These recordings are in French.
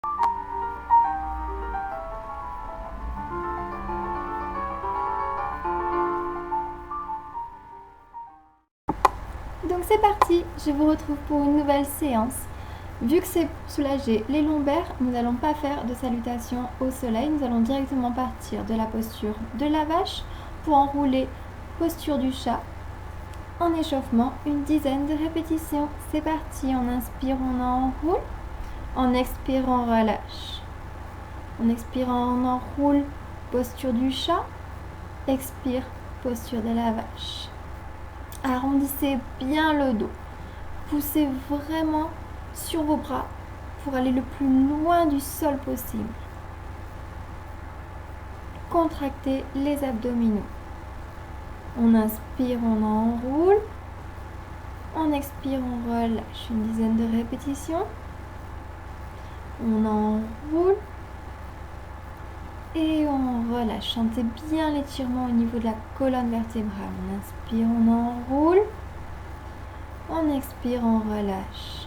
Donc c'est parti, je vous retrouve pour une nouvelle séance. Vu que c'est pour soulager les lombaires, nous n'allons pas faire de salutation au soleil, nous allons directement partir de la posture de la vache pour enrouler posture du chat. En échauffement, une dizaine de répétitions. C'est parti, on inspire, on enroule. En expirant, on relâche. En expirant, on enroule posture du chat. Expire, posture de la vache. Arrondissez bien le dos. Poussez vraiment sur vos bras pour aller le plus loin du sol possible. Contractez les abdominaux. On inspire, on enroule. On expire, on relâche. Une dizaine de répétitions. On enroule. Et on relâche. Sentez bien l'étirement au niveau de la colonne vertébrale. On inspire, on enroule. On expire, on relâche.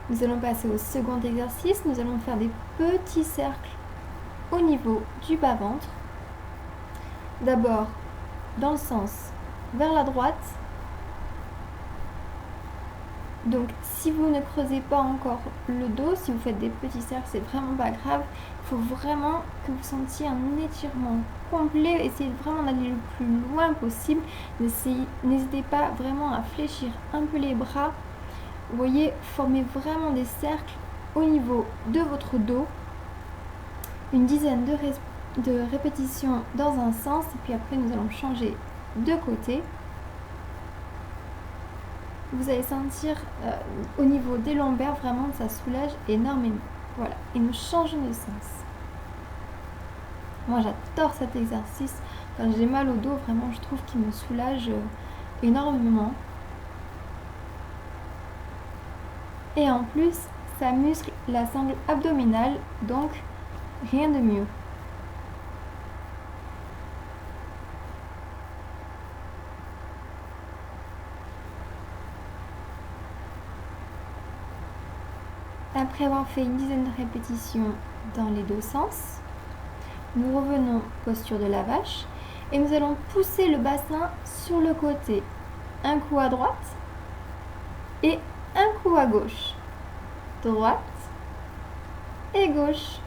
Nous allons passer au second exercice. Nous allons faire des petits cercles au niveau du bas-ventre. D'abord, dans le sens vers la droite. Donc, si vous ne creusez pas encore le dos, si vous faites des petits cercles, c'est vraiment pas grave. Il faut vraiment que vous sentiez un étirement complet. Essayez vraiment d'aller le plus loin possible. N'hésitez pas vraiment à fléchir un peu les bras. Vous voyez, formez vraiment des cercles au niveau de votre dos. Une dizaine de répétitions dans un sens. Et puis après, nous allons changer de côté. Vous allez sentir au niveau des lombaires, vraiment, ça soulage énormément. Voilà, et nous changeons de sens. Moi, j'adore cet exercice. Quand j'ai mal au dos, vraiment, je trouve qu'il me soulage énormément. Et en plus, ça muscle la sangle abdominale, donc rien de mieux. Après avoir fait une dizaine de répétitions dans les deux sens, nous revenons posture de la vache et nous allons pousser le bassin sur le côté. Un coup à droite et un coup à gauche. Droite et gauche.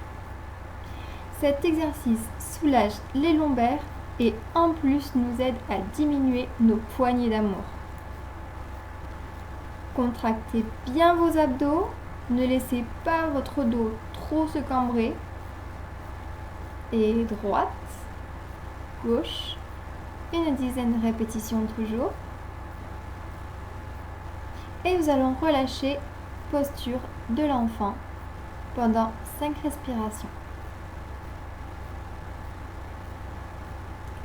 Cet exercice soulage les lombaires et en plus nous aide à diminuer nos poignées d'amour. Contractez bien vos abdos. Ne laissez pas votre dos trop se cambrer. Et droite, gauche, une dizaine de répétitions toujours. Et nous allons relâcher posture de l'enfant pendant 5 respirations.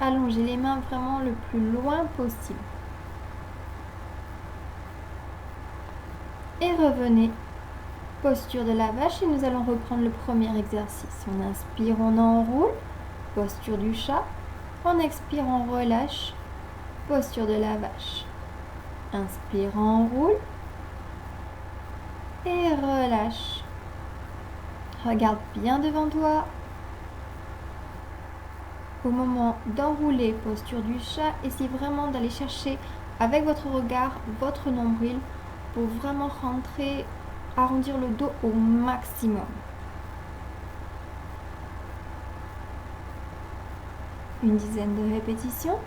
Allongez les mains vraiment le plus loin possible. Et revenez. Posture de la vache et nous allons reprendre le premier exercice. On inspire, on enroule. Posture du chat. On expire, on relâche. Posture de la vache. Inspire, enroule. Et relâche. Regarde bien devant toi. Au moment d'enrouler, posture du chat, essayez vraiment d'aller chercher avec votre regard votre nombril pour vraiment rentrer, arrondir le dos au maximum. Une dizaine de répétitions.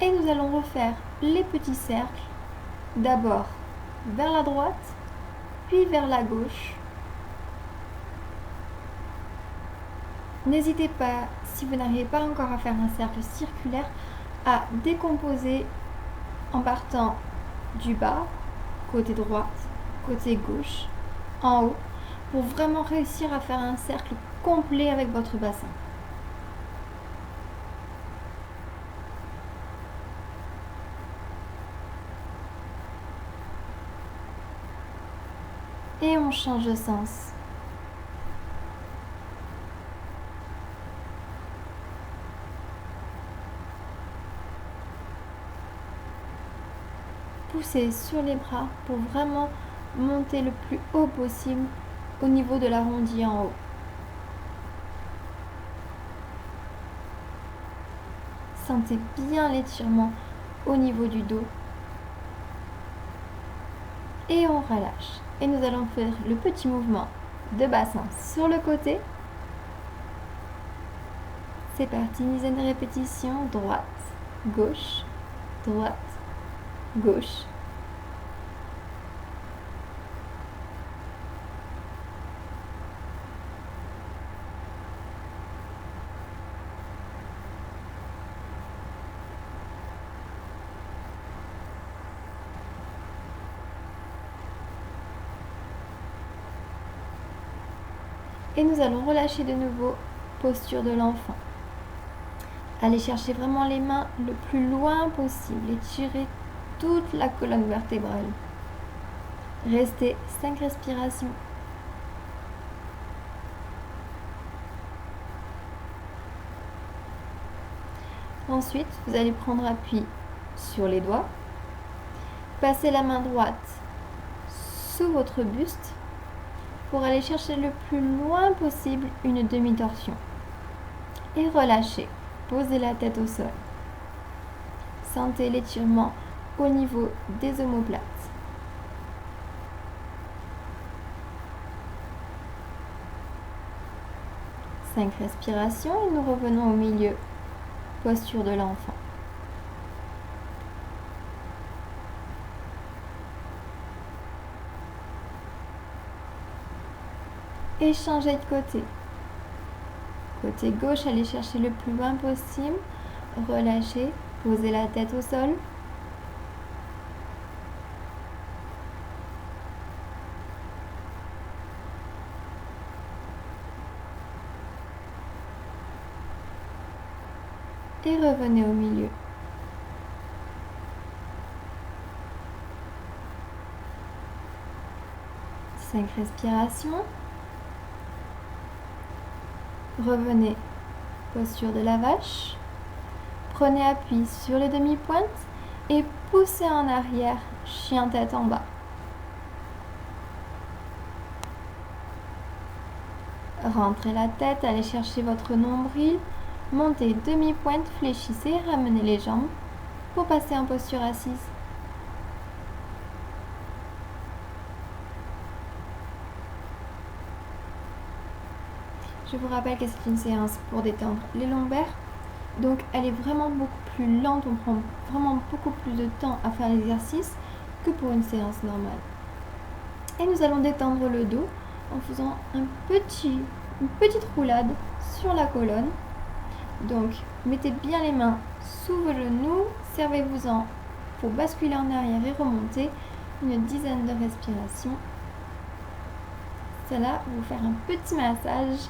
Et nous allons refaire les petits cercles, d'abord vers la droite, puis vers la gauche, N'hésitez pas, si vous n'arrivez pas encore à faire un cercle circulaire, à décomposer en partant du bas, côté droite, côté gauche, en haut, pour vraiment réussir à faire un cercle complet avec votre bassin. Et on change de sens. Poussez sur les bras pour vraiment monter le plus haut possible au niveau de l'arrondi en haut. Sentez bien l'étirement au niveau du dos. Et on relâche. Et nous allons faire le petit mouvement de bassin sur le côté. C'est parti, une dizaine de répétitions. Droite, gauche, droite, gauche. Et nous allons relâcher de nouveau, posture de l'enfant. Allez chercher vraiment les mains le plus loin possible, étirez toute la colonne vertébrale. Restez 5 respirations. Ensuite, vous allez prendre appui sur les doigts. Passez la main droite sous votre buste pour aller chercher le plus loin possible une demi-torsion. Et relâchez. Posez la tête au sol. Sentez l'étirement au niveau des omoplates. Cinq respirations et nous revenons au milieu. Posture de l'enfant. Et changez de côté. Côté gauche, allez chercher le plus loin possible. Relâchez, posez la tête au sol. Et revenez au milieu. Cinq respirations. Revenez, posture de la vache. Prenez appui sur les demi-pointes et poussez en arrière, chien tête en bas. Rentrez la tête, allez chercher votre nombril. Montez demi-pointe, fléchissez, ramenez les jambes pour passer en posture assise. Je vous rappelle que c'est une séance pour détendre les lombaires. Donc elle est vraiment beaucoup plus lente, on prend vraiment beaucoup plus de temps à faire l'exercice que pour une séance normale. Et nous allons détendre le dos en faisant une petite roulade sur la colonne. Donc mettez bien les mains sous vos genoux, servez-vous-en pour basculer en arrière et remonter une dizaine de respirations. Cela va vous faire un petit massage.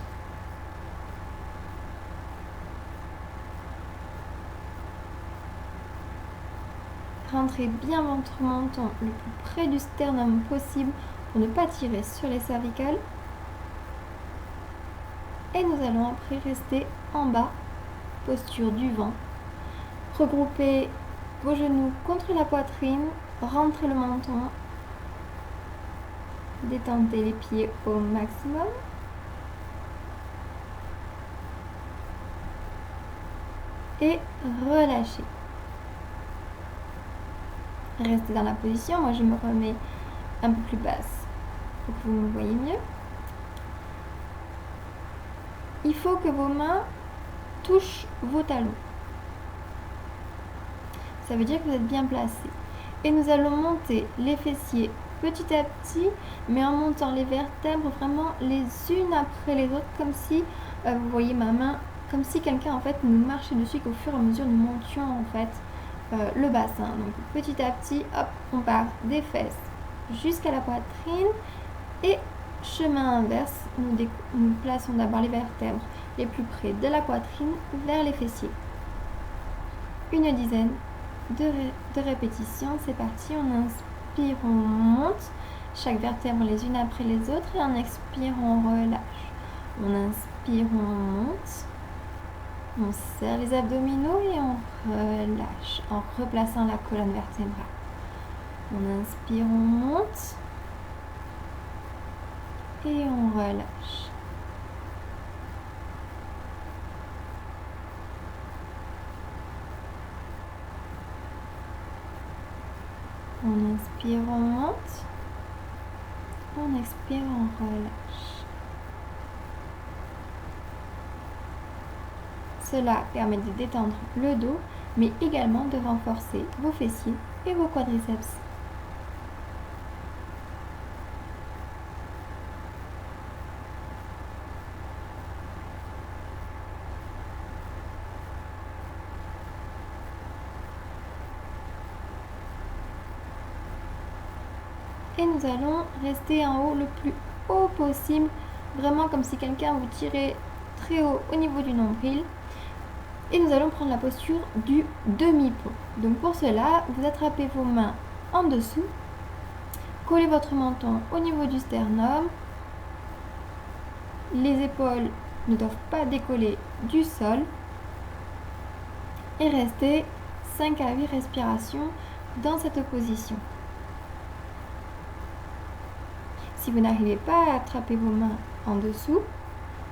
Rentrez bien votre menton le plus près du sternum possible pour ne pas tirer sur les cervicales. Et nous allons après rester en bas, posture du vent. Regroupez vos genoux contre la poitrine, rentrez le menton, détendez les pieds au maximum. Et relâchez. Restez dans la position, moi je me remets un peu plus basse pour que vous me voyez mieux. Il faut que vos mains touchent vos talons. Ça veut dire que vous êtes bien placés. Et nous allons monter les fessiers petit à petit, mais en montant les vertèbres vraiment les unes après les autres, comme si Vous voyez ma main comme si quelqu'un en fait nous marchait dessus, qu'au fur et à mesure nous montions en fait le bassin. Donc petit à petit, hop, on part des fesses jusqu'à la poitrine et chemin inverse, nous plaçons d'abord les vertèbres les plus près de la poitrine vers les fessiers. Une dizaine de répétitions, c'est parti. On inspire, on monte chaque vertèbre les unes après les autres et en expire, on relâche. On inspire, on monte, on serre les abdominaux et on relâche en replaçant la colonne vertébrale. On inspire, on monte et on relâche. On inspire, on monte. On expire, on relâche. Cela permet de détendre le dos, mais également de renforcer vos fessiers et vos quadriceps. Et nous allons rester en haut le plus haut possible, vraiment comme si quelqu'un vous tirait très haut au niveau du nombril. Et nous allons prendre la posture du demi-pont. Donc pour cela, vous attrapez vos mains en dessous, collez votre menton au niveau du sternum, les épaules ne doivent pas décoller du sol et restez 5 à 8 respirations dans cette position. Si vous n'arrivez pas à attraper vos mains en dessous,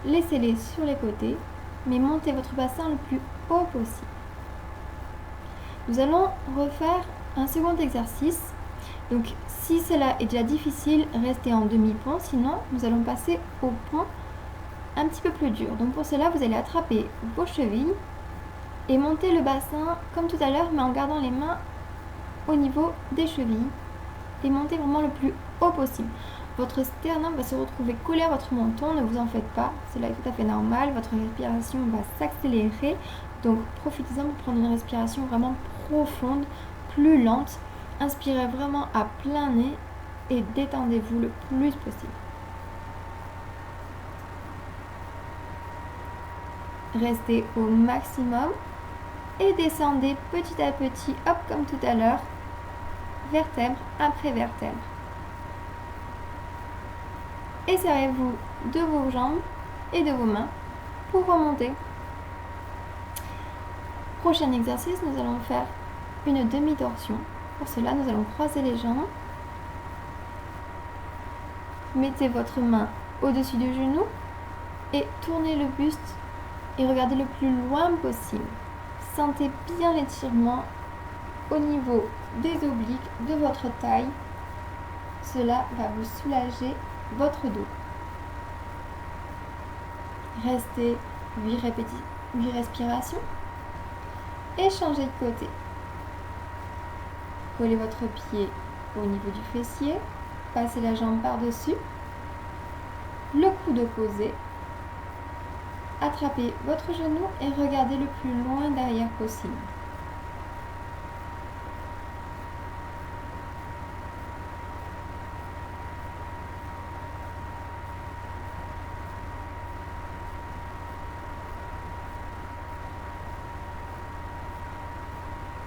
laissez-les sur les côtés, mais montez votre bassin le plus haut possible. Nous allons refaire un second exercice. Donc, si cela est déjà difficile, restez en demi-pont. Sinon, nous allons passer au pont un petit peu plus dur. Donc, pour cela, vous allez attraper vos chevilles et monter le bassin comme tout à l'heure, mais en gardant les mains au niveau des chevilles et monter vraiment le plus haut possible. Votre sternum va se retrouver collé à votre menton, ne vous en faites pas, cela est tout à fait normal, votre respiration va s'accélérer, donc profitez-en pour prendre une respiration vraiment profonde, plus lente, inspirez vraiment à plein nez et détendez-vous le plus possible. Restez au maximum et descendez petit à petit, hop comme tout à l'heure, vertèbre après vertèbre. Et serrez-vous de vos jambes et de vos mains pour remonter. Prochain exercice, nous allons faire une demi-torsion. Pour cela, nous allons croiser les jambes. Mettez votre main au-dessus du genou et tournez le buste et regardez le plus loin possible. Sentez bien l'étirement au niveau des obliques de votre taille. Cela va vous soulager votre dos. Restez 8 respirations et changez de côté. Collez votre pied au niveau du fessier, passez la jambe par-dessus, le coude posé, attrapez votre genou et regardez le plus loin derrière possible.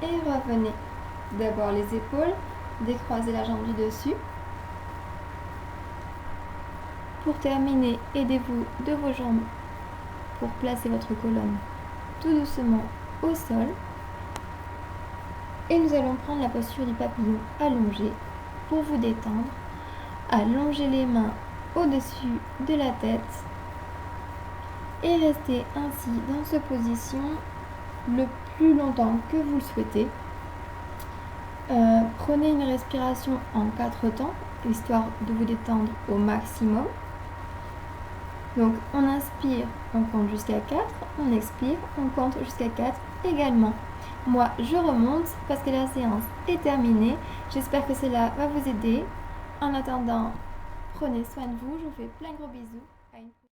Et revenez. D'abord les épaules, décroisez la jambe du dessus. Pour terminer, aidez-vous de vos jambes pour placer votre colonne tout doucement au sol. Et nous allons prendre la posture du papillon allongé pour vous détendre. Allongez les mains au-dessus de la tête et restez ainsi dans cette position le plus longtemps que vous le souhaitez. Prenez une respiration en 4 temps, histoire de vous détendre au maximum. Donc on inspire, on compte jusqu'à 4, on expire, on compte jusqu'à 4 également. Moi je remonte parce que la séance est terminée. J'espère que cela va vous aider. En attendant, prenez soin de vous, je vous fais plein de gros bisous. À une